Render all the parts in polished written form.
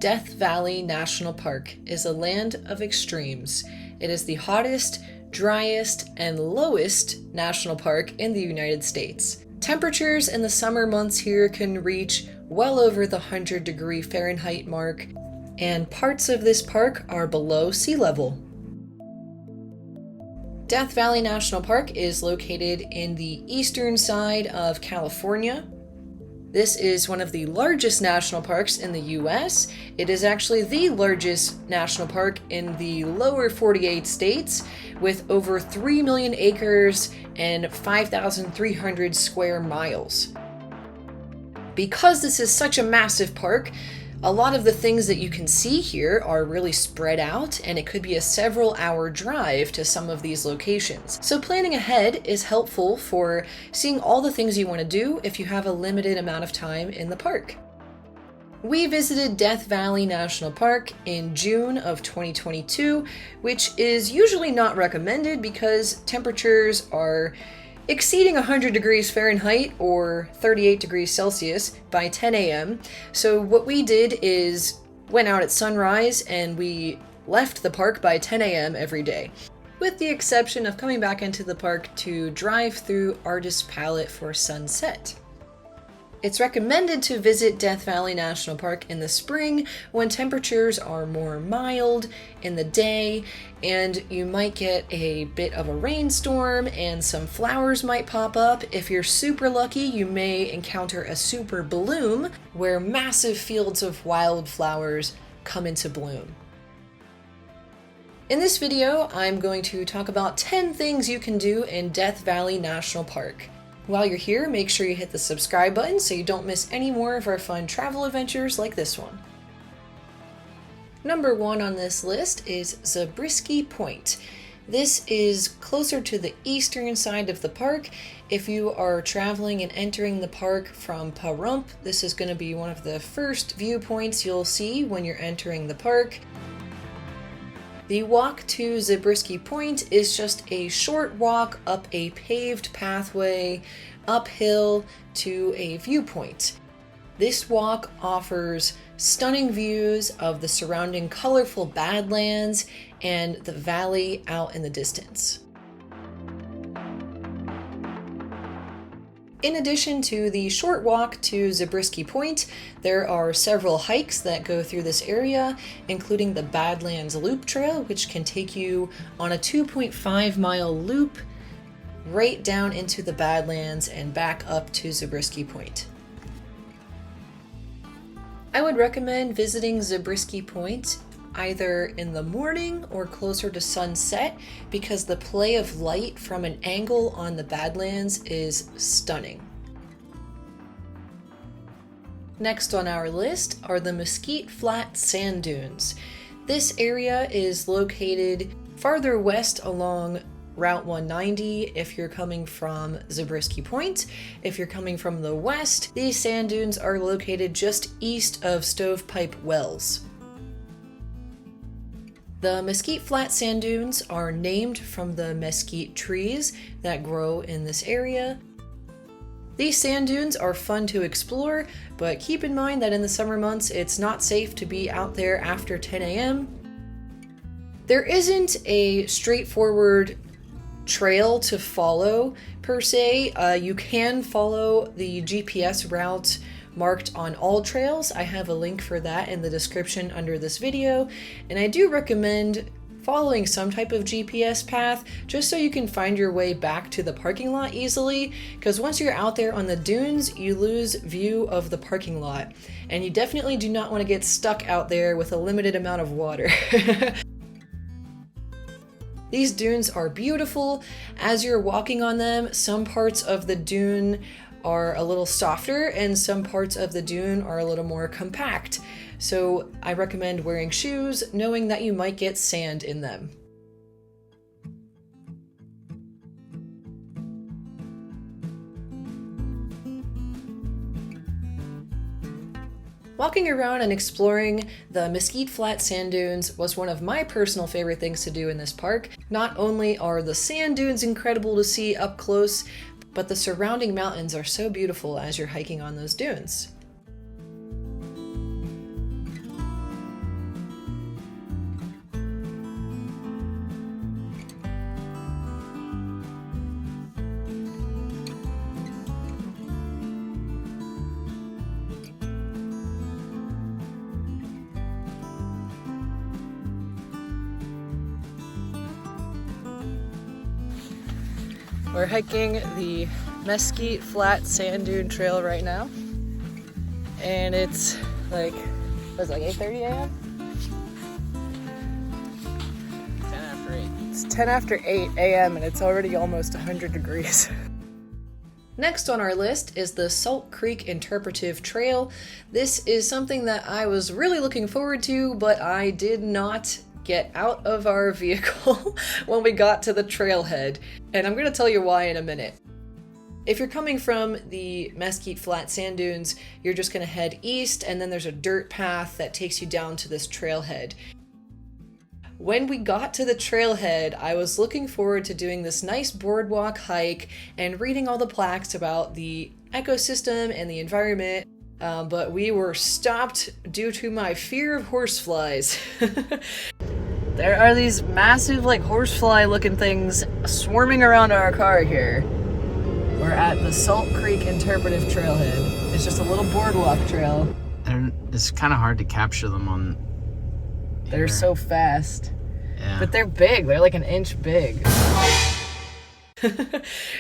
Death Valley National Park is a land of extremes. It is the hottest, driest, and lowest national park in the United States. Temperatures in the summer months here can reach well over the 100-degree Fahrenheit mark, and parts of this park are below sea level. Death Valley National Park is located in the eastern side of California. This is one of the largest national parks in the US. It is actually the largest national park in the lower 48 states, with over 3 million acres and 5,300 square miles. Because this is such a massive park, a lot of the things that you can see here are really spread out, and it could be a several-hour drive to some of these locations. So planning ahead is helpful for seeing all the things you want to do if you have a limited amount of time in the park. We visited Death Valley National Park in June of 2022, which is usually not recommended because temperatures are exceeding 100 degrees Fahrenheit or 38 degrees Celsius by 10 a.m. So what we did is went out at sunrise and we left the park by 10 a.m. every day, with the exception of coming back into the park to drive through Artist Palette for sunset. It's recommended to visit Death Valley National Park in the spring when temperatures are more mild in the day, and you might get a bit of a rainstorm and some flowers might pop up. If you're super lucky, you may encounter a super bloom where massive fields of wildflowers come into bloom. In this video, I'm going to talk about 10 things you can do in Death Valley National Park. While you're here, make sure you hit the subscribe button so you don't miss any more of our fun travel adventures like this one. Number 1 on this list is Zabriskie Point. This is closer to the eastern side of the park. If you are traveling and entering the park from Pahrump, this is going to be one of the first viewpoints you'll see when you're entering the park. The walk to Zabriskie Point is just a short walk up a paved pathway uphill to a viewpoint. This walk offers stunning views of the surrounding colorful Badlands and the valley out in the distance. In addition to the short walk to Zabriskie Point, there are several hikes that go through this area, including the Badlands Loop Trail, which can take you on a 2.5-mile loop right down into the Badlands and back up to Zabriskie Point. I would recommend visiting Zabriskie Point either in the morning or closer to sunset because the play of light from an angle on the Badlands is stunning. Next on our list are the Mesquite Flat Sand Dunes. This area is located farther west along Route 190 if you're coming from Zabriskie Point. If you're coming from the west, these sand dunes are located just east of Stovepipe Wells. The Mesquite Flat Sand Dunes are named from the mesquite trees that grow in this area. These sand dunes are fun to explore, but keep in mind that in the summer months it's not safe to be out there after 10 a.m. There isn't a straightforward trail to follow per se. You can follow the GPS route marked on all trails. I have a link for that in the description under this video, and I do recommend following some type of GPS path just so you can find your way back to the parking lot easily, because once you're out there on the dunes, you lose view of the parking lot, and you definitely do not want to get stuck out there with a limited amount of water. These dunes are beautiful. As you're walking on them, some parts of the dune are a little softer and some parts of the dune are a little more compact. So I recommend wearing shoes, knowing that you might get sand in them. Walking around and exploring the Mesquite Flat Sand Dunes was one of my personal favorite things to do in this park. Not only are the sand dunes incredible to see up close, but the surrounding mountains are so beautiful as you're hiking on those dunes. We're hiking the Mesquite Flat Sand Dune Trail right now. And it's like, what is it, like 8:30 a.m.? 10 after 8. It's 10 after 8 a.m. and it's already almost 100 degrees. Next on our list is the Salt Creek Interpretive Trail. This is something that I was really looking forward to, but I did not get out of our vehicle when we got to the trailhead, and I'm going to tell you why in a minute. If you're coming from the Mesquite Flat Sand Dunes, you're just going to head east, and then there's a dirt path that takes you down to this trailhead. When we got to the trailhead, I was looking forward to doing this nice boardwalk hike and reading all the plaques about the ecosystem and the environment, but we were stopped due to my fear of horseflies. There are these massive, like, horsefly looking things swarming around our car here. We're at the Salt Creek Interpretive Trailhead. It's just a little boardwalk trail. And it's kind of hard to capture them on here. They're so fast. Yeah. But they're big. They're like an inch big.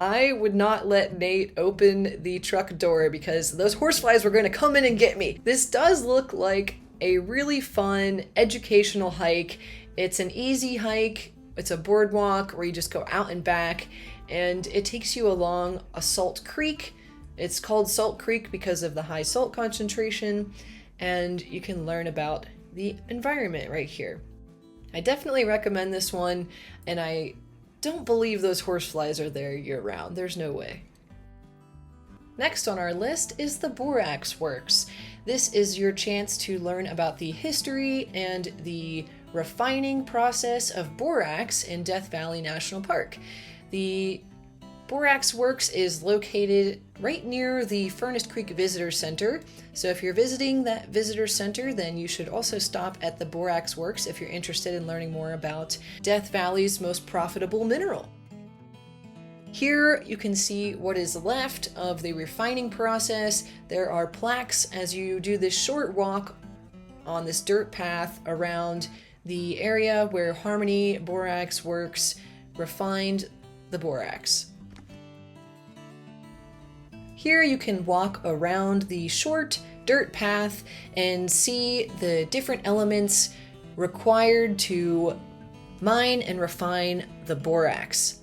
I would not let Nate open the truck door because those horseflies were going to come in and get me. This does look like a really fun educational hike. It's an easy hike. It's a boardwalk where you just go out and back, and it takes you along a salt creek. It's called Salt Creek because of the high salt concentration, and you can learn about the environment right here. I definitely recommend this one, and I don't believe those horseflies are there year-round. There's no way. Next on our list is the Borax Works. This is your chance to learn about the history and the refining process of borax in Death Valley National Park. The Borax Works is located right near the Furnace Creek Visitor Center. So if you're visiting that visitor center, then you should also stop at the Borax Works if you're interested in learning more about Death Valley's most profitable mineral. Here you can see what is left of the refining process. There are plaques as you do this short walk on this dirt path around the area where Harmony Borax Works refined the borax. Here you can walk around the short dirt path and see the different elements required to mine and refine the borax.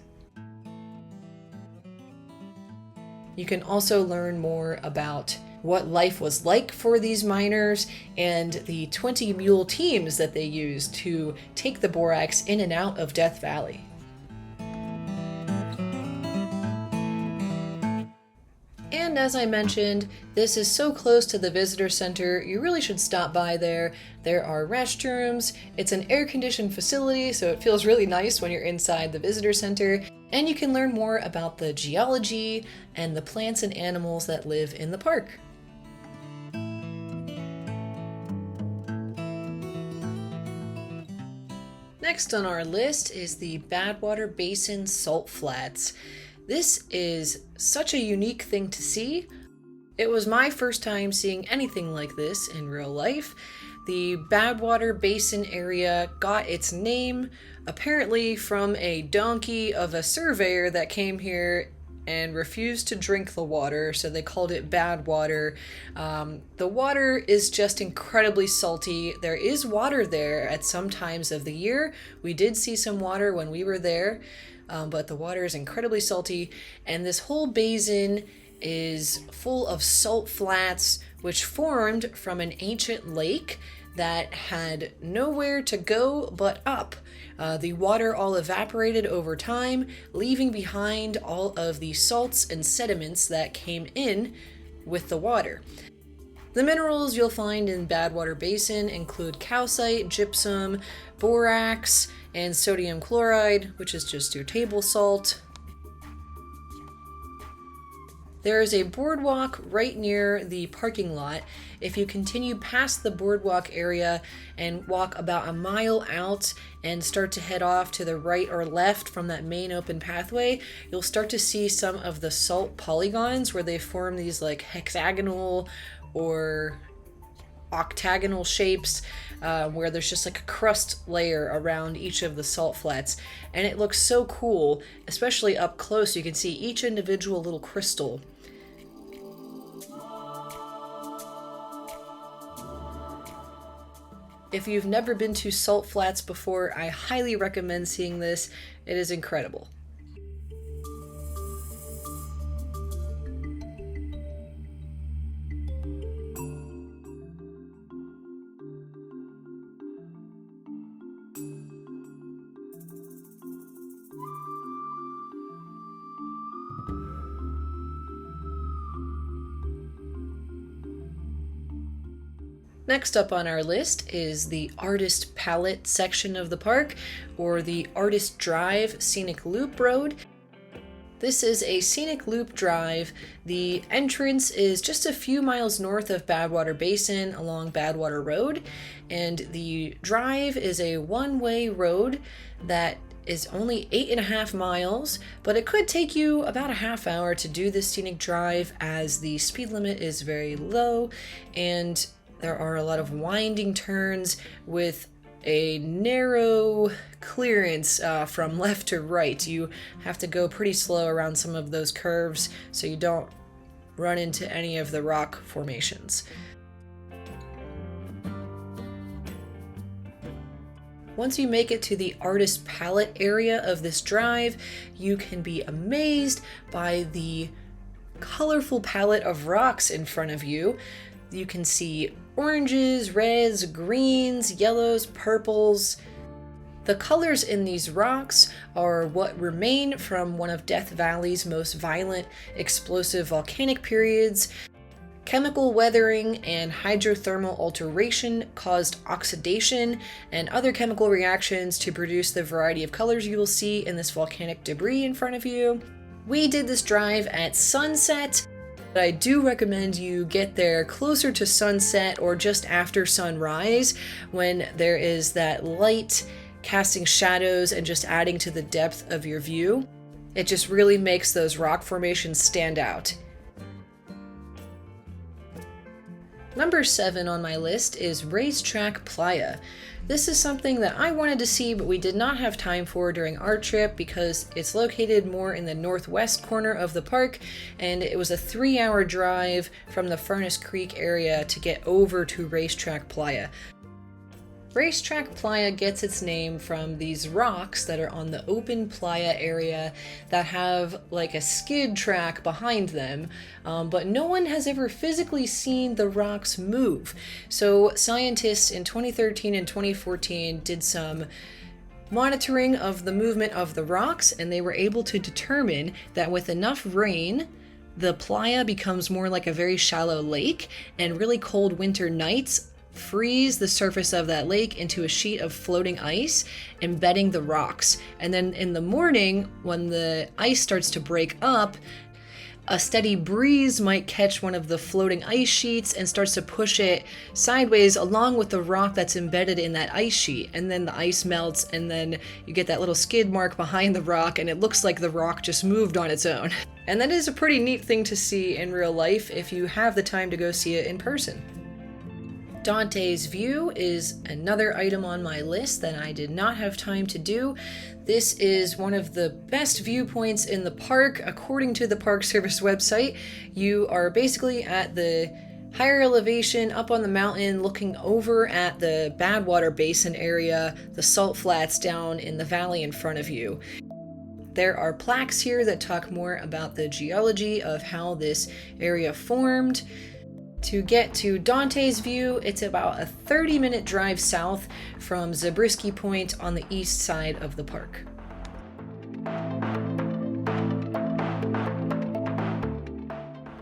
You can also learn more about what life was like for these miners and the 20 mule teams that they used to take the borax in and out of Death Valley. And as I mentioned, this is so close to the visitor center, you really should stop by there. There are restrooms, it's an air-conditioned facility, so it feels really nice when you're inside the visitor center, and you can learn more about the geology and the plants and animals that live in the park. Next on our list is the Badwater Basin Salt Flats. This is such a unique thing to see. It was my first time seeing anything like this in real life. The Badwater Basin area got its name apparently from a donkey of a surveyor that came here and refused to drink the water, so they called it Badwater. The water is just incredibly salty. There is water there at some times of the year. We did see some water when we were there, but the water is incredibly salty, and this whole basin is full of salt flats which formed from an ancient lake that had nowhere to go but up. The water all evaporated over time, leaving behind all of the salts and sediments that came in with the water. The minerals you'll find in Badwater Basin include calcite, gypsum, borax, and sodium chloride, which is just your table salt. There is a boardwalk right near the parking lot. If you continue past the boardwalk area and walk about a mile out and start to head off to the right or left from that main open pathway, you'll start to see some of the salt polygons where they form these like hexagonal or octagonal shapes where there's just like a crust layer around each of the salt flats. And it looks so cool, especially up close. You can see each individual little crystal. If you've never been to salt flats before, I highly recommend seeing this. It is incredible. Next up on our list is the Artist Palette section of the park, or the Artist Drive Scenic Loop Road. This is a scenic loop drive. The entrance is just a few miles north of Badwater Basin along Badwater Road, and the drive is a one-way road that is only 8.5 miles, but it could take you about a half hour to do this scenic drive as the speed limit is very low and there are a lot of winding turns with a narrow clearance from left to right. You have to go pretty slow around some of those curves so you don't run into any of the rock formations. Once you make it to the Artist Palette area of this drive, you can be amazed by the colorful palette of rocks in front of you. You can see oranges, reds, greens, yellows, purples. The colors in these rocks are what remain from one of Death Valley's most violent, explosive volcanic periods. Chemical weathering and hydrothermal alteration caused oxidation and other chemical reactions to produce the variety of colors you will see in this volcanic debris in front of you. We did this drive at sunset. I do recommend you get there closer to sunset or just after sunrise when there is that light casting shadows and just adding to the depth of your view. It just really makes those rock formations stand out. Number 7 on my list is Racetrack Playa. This is something that I wanted to see, but we did not have time for during our trip because it's located more in the northwest corner of the park, and it was a 3-hour drive from the Furnace Creek area to get over to Racetrack Playa. Racetrack Playa gets its name from these rocks that are on the open playa area that have like a skid track behind them, but no one has ever physically seen the rocks move. So scientists in 2013 and 2014 did some monitoring of the movement of the rocks, and they were able to determine that with enough rain, the playa becomes more like a very shallow lake, and really cold winter nights freeze the surface of that lake into a sheet of floating ice, embedding the rocks. And then in the morning, when the ice starts to break up, a steady breeze might catch one of the floating ice sheets and starts to push it sideways along with the rock that's embedded in that ice sheet. And then the ice melts, and then you get that little skid mark behind the rock, and it looks like the rock just moved on its own. And that is a pretty neat thing to see in real life if you have the time to go see it in person. Dante's View is another item on my list that I did not have time to do. This is one of the best viewpoints in the park. According to the Park Service website, you are basically at the higher elevation up on the mountain looking over at the Badwater Basin area, the salt flats down in the valley in front of you. There are plaques here that talk more about the geology of how this area formed. To get to Dante's View, it's about a 30-minute drive south from Zabriskie Point on the east side of the park.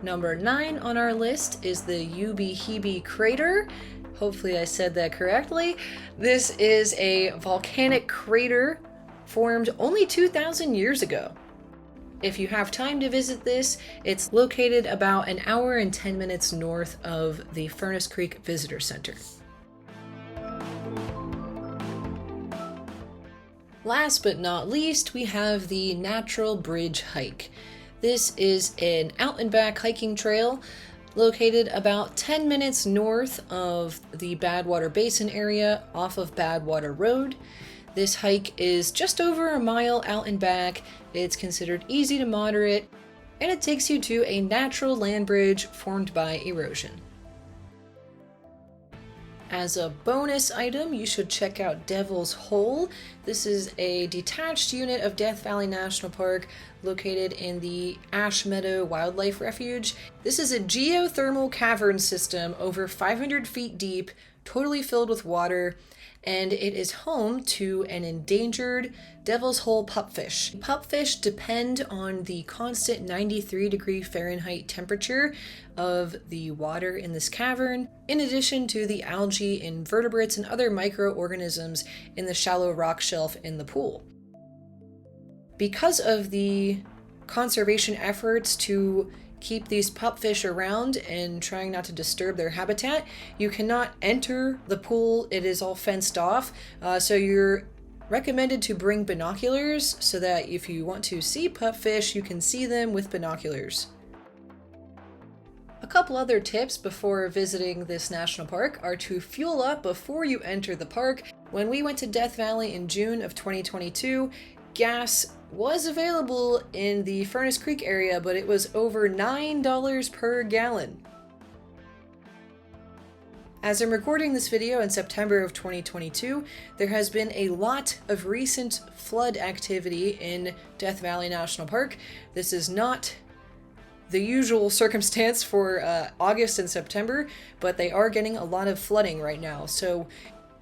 Number 9 on our list is the Ubehebe Crater. Hopefully I said that correctly. This is a volcanic crater formed only 2,000 years ago. If you have time to visit this, it's located about an hour and 10 minutes north of the Furnace Creek Visitor Center. Last but not least, we have the Natural Bridge Hike. This is an out and back hiking trail Located about 10 minutes north of the Badwater Basin area off of Badwater Road. This hike is just over a mile out and back. It's considered easy to moderate, and it takes you to a natural land bridge formed by erosion. As a bonus item, you should check out Devil's Hole. This is a detached unit of Death Valley National Park located in the Ash Meadow Wildlife Refuge. This is a geothermal cavern system over 500 feet deep, totally filled with water, and it is home to an endangered Devil's Hole pupfish. Pupfish depend on the constant 93-degree Fahrenheit temperature of the water in this cavern, in addition to the algae, invertebrates, and other microorganisms in the shallow rock shelf in the pool. Because of the conservation efforts to keep these pupfish around and trying not to disturb their habitat, you cannot enter the pool. It is all fenced off, so you're recommended to bring binoculars so that if you want to see pupfish, you can see them with binoculars. A couple other tips before visiting this national park are to fuel up before you enter the park. When we went to Death Valley in June of 2022, gas was available in the Furnace Creek area, but it was over $9 per gallon. As I'm recording this video in September of 2022, there has been a lot of recent flood activity in Death Valley National Park. This is not the usual circumstance for August and September, but they are getting a lot of flooding right now. So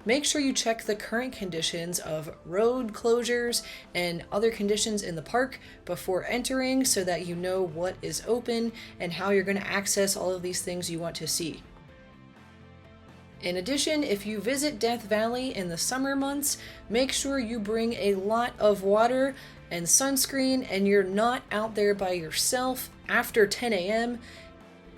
make sure you check the current conditions of road closures and other conditions in the park before entering so that you know what is open and how you're going to access all of these things you want to see. In addition, if you visit Death Valley in the summer months, make sure you bring a lot of water and sunscreen and you're not out there by yourself after 10 a.m.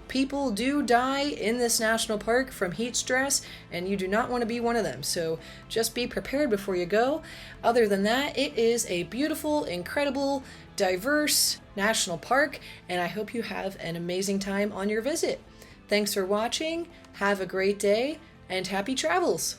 People do die in this national park from heat stress, and you do not want to be one of them. So just be prepared before you go. Other than that, it is a beautiful, incredible, diverse national park, and I hope you have an amazing time on your visit. Thanks for watching. Have a great day, and happy travels!